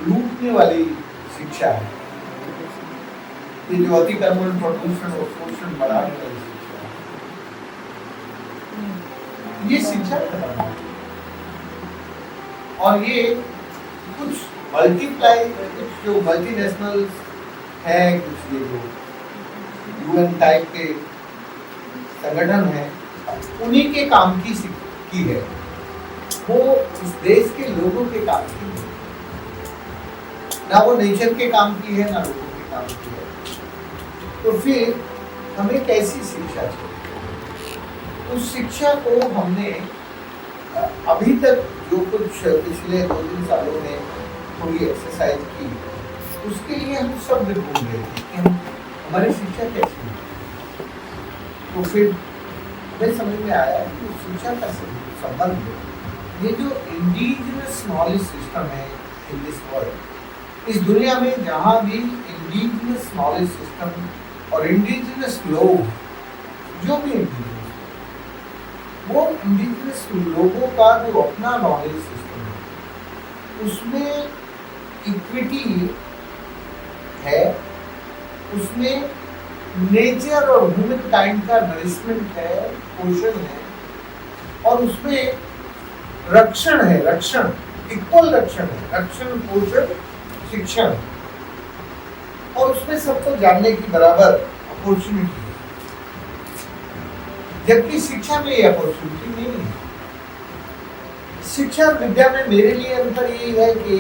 लूटने वाली शिक्षा है, ये जो अतिक्रमण, प्रदूषण और शोषण बढ़ाने वाली शिक्षा है, ये शिक्षा खत्म है। और ये कुछ मल्टीप्लाई, कुछ जो मल्टीनेशनल है, कुछ ये जो यूएन टाइप के संगठन है, उन्हीं के काम की है, वो इस देश के लोगों के काम की है, ना वो नेचर के काम की है, ना लोगों के काम की है। तो फिर हमें कैसी शिक्षा चाहिए? उस शिक्षा को हमने अभी तक जो कुछ पिछले 2-3 सालों में थोड़ी एक्सरसाइज की, उसके लिए हम सब ढूंढ रहे थे कि हमारी शिक्षा कैसी है। तो फिर हमें समझ में आया कि शिक्षा का संबंध, ये जो इंडिजिनस नॉलेज सिस्टम है इन दिस वर्ल्ड, इस दुनिया में जहाँ भी इंडिजिनस नॉलेज सिस्टम और इंडिजिनस लोग, जो भी इंडिजिनस, वो इंडिजिनस लोगों का जो अपना नॉलेज सिस्टम है, उसमें इक्विटी है, उसमें नेचर और ह्यूमन काइंड का नरिशमेंट है, पोषण है, और उसमें रक्षण है, रक्षण, इक्वल रक्षण है, रक्षण, पोषण, शिक्षण, और उसमें सबको जानने की बराबर अपॉर्चुनिटी है। जबकि शिक्षा में ये अपॉर्चुनिटी नहीं है। शिक्षा और विद्या में मेरे लिए अंतर यही है कि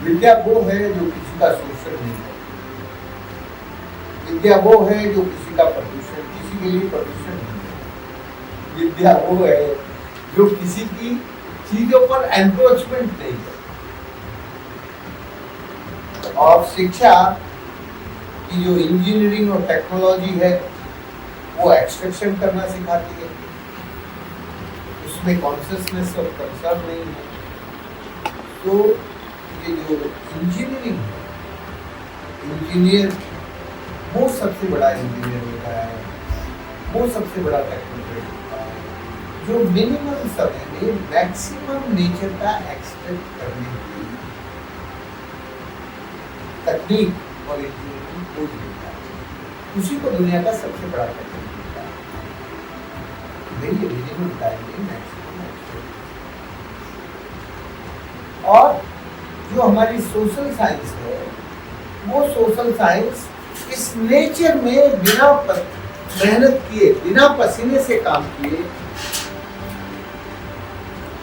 विद्या वो है जो किसी का शोषण नहीं है, विद्या वो है जो किसी का प्रदूषण, किसी के लिए प्रदूषण नहीं है, विद्या वो है जो किसी की चीजों पर एनक्रोचमेंट नहीं है। और शिक्षा की जो इंजीनियरिंग और टेक्नोलॉजी है, वो एक्सट्रैक्शन करना सिखाती है, उसमें कॉन्शियसनेस और कंसर्न नहीं है। तो ये जो इंजीनियरिंग है, इंजीनियर वो सबसे बड़ा इंजीनियर होता है, वो सबसे बड़ा टेक्नोलॉजी होता है, जो मिनिमम समय में मैक्सिमम नेचर का एक्सट्रैक्ट करने की तकनीक और इंजीनियरिंग खोज लेता है। उसी को दुनिया का सबसे बड़ा टेक्नोलॉजी होता है। ये मिनिमम टाइम में मैक्सिमम एक्सट्रैक्ट। और जो हमारी सोशल साइंस है, वो सोशल साइंस इस नेचर में बिना मेहनत किए, बिना पसीने से काम किए,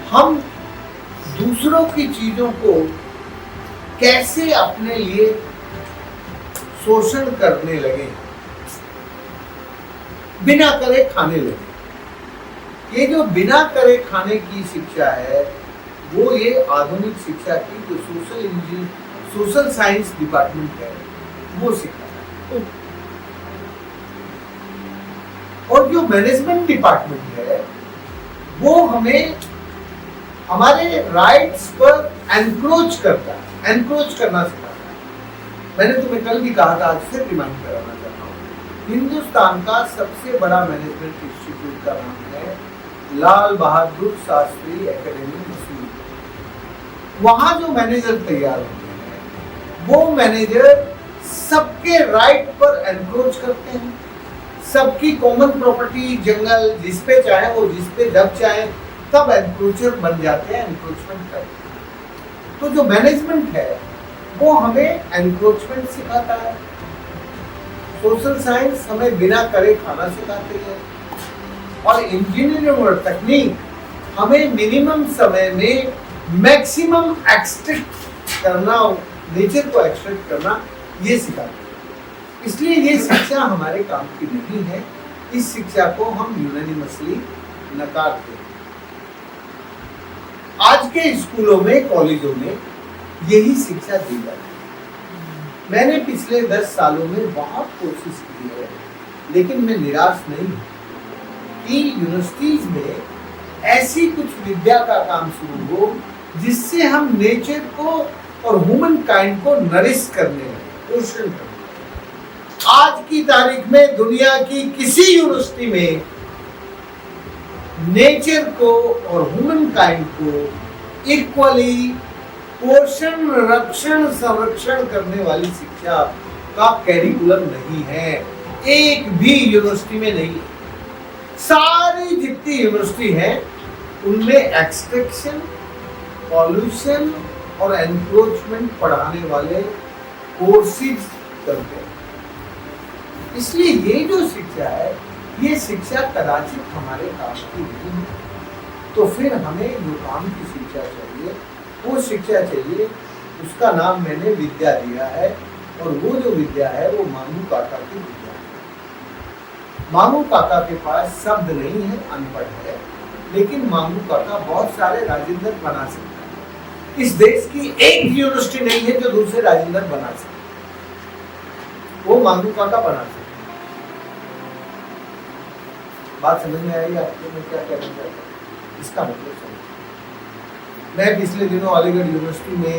हम दूसरों की चीजों को कैसे अपने लिए शोषण करने लगे, बिना करे खाने लगे। ये जो बिना करे खाने की शिक्षा है, वो ये आधुनिक शिक्षा की जो सोशल साइंस डिपार्टमेंट है, वो सिखाता है। और जो मैनेजमेंट डिपार्टमेंट है, वो हमें हमारे राइट्स पर एनक्रोच करता है, एनक्रोच करना सिखाता है। मैंने तुम्हें कल भी कहा था, आज फिर रिमाइंड कराना चाहता हूँ, हिंदुस्तान का सबसे बड़ा मैनेजमेंट इंस्टीट्यूट का नाम है लाल बहादुर शास्त्री एकेडमी मसूरी। वहां जो मैनेजर तैयार होते हैं, वो मैनेजर सबके राइट पर एनक्रोच करते हैं, सबकी कॉमन प्रॉपर्टी, जंगल, जिसपे चाहे वो, जिसपे जब चाहे तब एनक्रोचर बन जाते हैं, एनक्रोचमेंट करते हैं। तो जो मैनेजमेंट है, वो हमें एनक्रोचमेंट सिखाता है। सोशल साइंस हमें बिना करे खाना सिखाती है, और इंजीनियरिंग और तकनीक हमें मिनिमम समय में मैक्सिमम एक्सट्रैक्ट करना, नेचर को एक्सट्रैक्ट करना, ये सिखाती है। इसलिए ये शिक्षा हमारे काम की नहीं है। इस शिक्षा को हम यूनानिमसली नकारते हैं। आज के स्कूलों में, कॉलेजों में यही शिक्षा दी जाती है। मैंने पिछले 10 सालों में बहुत कोशिश की है, लेकिन मैं निराश नहीं हूं कि यूनिवर्सिटीज में ऐसी कुछ विद्या का काम शुरू हो जिससे हम नेचर को और ह्यूमन काइंड को नरिश करने लगे, पोषण करने। आज की तारीख में दुनिया की किसी यूनिवर्सिटी में नेचर को और ह्यूमन काइंड को इक्वली पोषण, रक्षण, संरक्षण करने वाली शिक्षा का कैरिकुलम नहीं है, एक भी यूनिवर्सिटी में नहीं है। सारी जितनी यूनिवर्सिटी है उनमें एक्सट्रैक्शन, पॉल्यूशन और एनक्रोचमेंट पढ़ाने वाले कोर्सेज करते हैं। इसलिए ये जो शिक्षा है, ये शिक्षा कदाचित हमारे काम की नहीं है। तो फिर हमें जो काम की शिक्षा चाहिए वो शिक्षा चाहिए, उसका नाम मैंने विद्या दिया है। और वो जो विद्या है वो मांगू काका की विद्या है। मांगू काका के पास शब्द नहीं है, अनपढ़ है, लेकिन मांगू काका बहुत सारे राजेंद्र बना सकता है। इस देश की एक यूनिवर्सिटी नहीं है जो दूसरे राजेंद्र बना सकता, वो मांगू काका बना सकता। बात समझ में आई आपको मैं क्या कहना चाहता हूँ? इसका मतलब समझ। मैं पिछले दिनों अलीगढ़ यूनिवर्सिटी में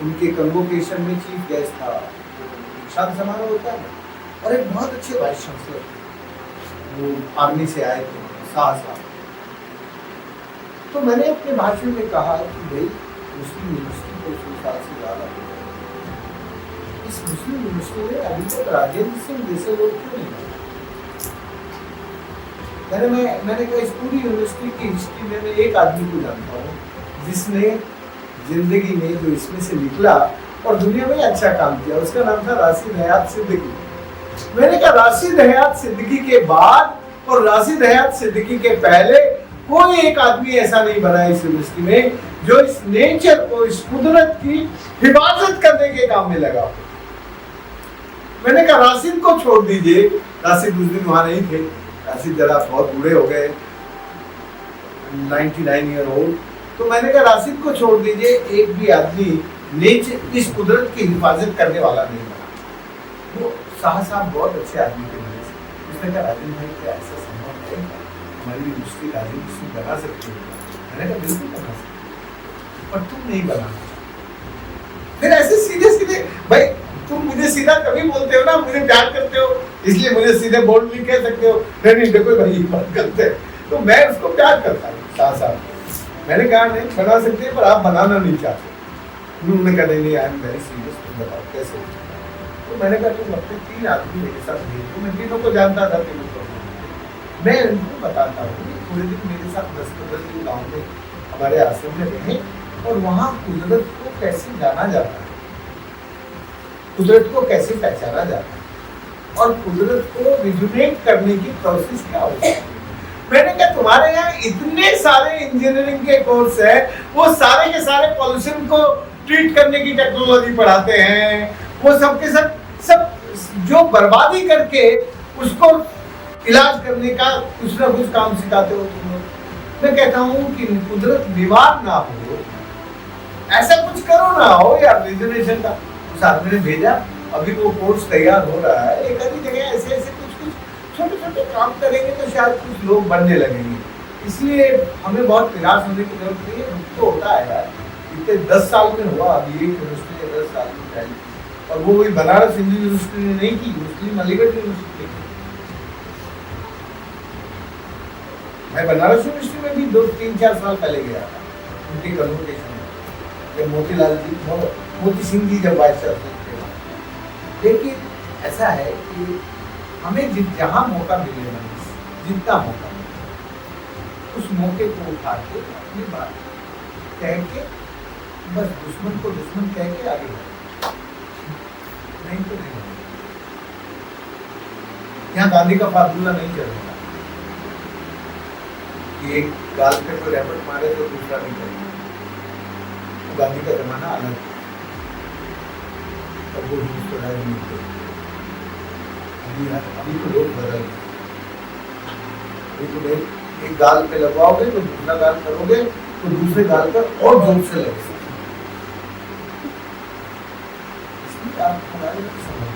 उनके कन्वोकेशन में चीफ गेस्ट था, दीक्षांत समारोह होता है ना, और एक बहुत अच्छे वाइस चांसलर वो आर्मी से आए थे, साहब। तो मैंने अपने भाषण में कहा कि भाई मुस्लिम यूनिवर्सिटी को 100 साल से ज्यादा हो गए, इस मुस्लिम यूनिवर्सिटी में अभी तक राजेंद्र सिंह जैसे लोग क्यों नहीं? मैंने कहा इस पूरी यूनिवर्सिटी की हिस्ट्री में मैं एक आदमी को जानता हूँ जिसने जिंदगी में जो इसमें से निकला और दुनिया में अच्छा काम किया, उसका नाम था राशिद हयात सिद्दीकी। मैंने कहा राशिद हयात सिद्दीकी के बाद और राशिद हयात सिद्दीकी के पहले कोई एक आदमी ऐसा नहीं बना इस यूनिवर्सिटी में जो इस नेचर को, इस कुदरत की हिफाजत करने के काम में लगा। मैंने कहा राशिद को छोड़ दीजिए, राशिद उस दिन वहां नहीं थे, राशिद जरा बहुत बूढ़े हो गए, 99 ईयर ओल्ड। तो मैंने कहा राशिद को छोड़ दीजिए, एक भी आदमी नेचर, इस कुदरत की हिफाजत करने वाला नहीं बना। वो शाह साहब बहुत अच्छे आदमी थे। उसने कहा राजेंद्र भाई क्या ऐसा संभव है, हमारी यूनिवर्सिटी राजेंद्र सिंह बना सकती है? मैंने कहा बिल्कुल बना सकती, पर तुम नहीं बना। फिर ऐसे सीधे सीधे, भाई तुम मुझे सीधा कभी बोलते हो ना, मुझे प्यार करते हो इसलिए मुझे सीधे बोल्ड नहीं कह सकते हो, नहीं देखो भाई ये बात करते हैं, तो मैं उसको प्यार करता हूँ शाह साहब। मैंने कहा नहीं बना सकते हैं, पर आप बनाना नहीं चाहते। उन्होंने कहा नहीं आई एम वेरी सीरियस, तुम बताओ कैसे। तो मैंने कहा तुम अपने 3 आदमी मेरे साथ भेजो, मैं तीनों को जानता था, तीनों को मैं उनको बताता हूँ थोड़े दिन मेरे साथ 10-15 दिन गाँव में हमारे आश्रम में रहे और वहाँ कुदरत को कैसे जाना जाता है, कुदरत को कैसे पहचाना जाता है और कुदरत को रिजुनेट करने की प्रोसेस क्या होती है। मैंने कहा तुम्हारे यहाँ इतने सारे इंजीनियरिंग के कोर्स है, वो सारे के सारे पॉल्यूशन को ट्रीट करने की टेक्नोलॉजी पढ़ाते हैं, वो सबके सब जो बर्बादी करके उसको इलाज करने का कुछ ना कुछ काम सिखाते हो तुम लोग। मैं कहता हूँ कि कुदरत बीमार ना हो, ऐसा कुछ करो ना हो यार रिजर्वेशन का। उस आदमी ने भेजा, अभी वो कोर्स तैयार हो रहा है, एक आधी जगह ऐसे ऐसे कुछ छोटे छोटे काम करेंगे तो शायद कुछ लोग बनने लगेंगे। इसलिए हमें बहुत निराश होने की जरूरत नहीं है, तो होता है यार, इतने 10 साल में हुआ, अभी एक यूनिवर्सिटी ने 10 साल में पहले, और वो वही बनारस हिंदू यूनिवर्सिटी ने नहीं की, मुस्लिम अलीगढ़ यूनिवर्सिटी ने। मैं बनारस यूनिवर्सिटी में भी 2-3-4 साल पहले गया था उनके कन्वोकेशन में, जब मोतीलाल जी, मोती सिंह जी जब वाइस चांसलर थे। लेकिन ऐसा है कि हमें जहाँ मौका मिले ना, जितना मौका मिले उस मौके को उठा के अपनी बात कह के, बस दुश्मन को दुश्मन कह के आगे बढ़े, नहीं तो नहीं। यहाँ गांधी का फार्मूला नहीं चलेगा कि एक गाल पे कोई रैपट मारे तो दूसरा नहीं करेगा। तो गांधी का जमाना अलग है, तब वो हिंदुस्तान नहीं थे। अभी तो लोग बदल गए, अभी तो एक गाल पे लगवाओगे तो दूसरा गाल करोगे तो दूसरे गाल पर और जोर से लग सकते। इसलिए आप हमारे समझ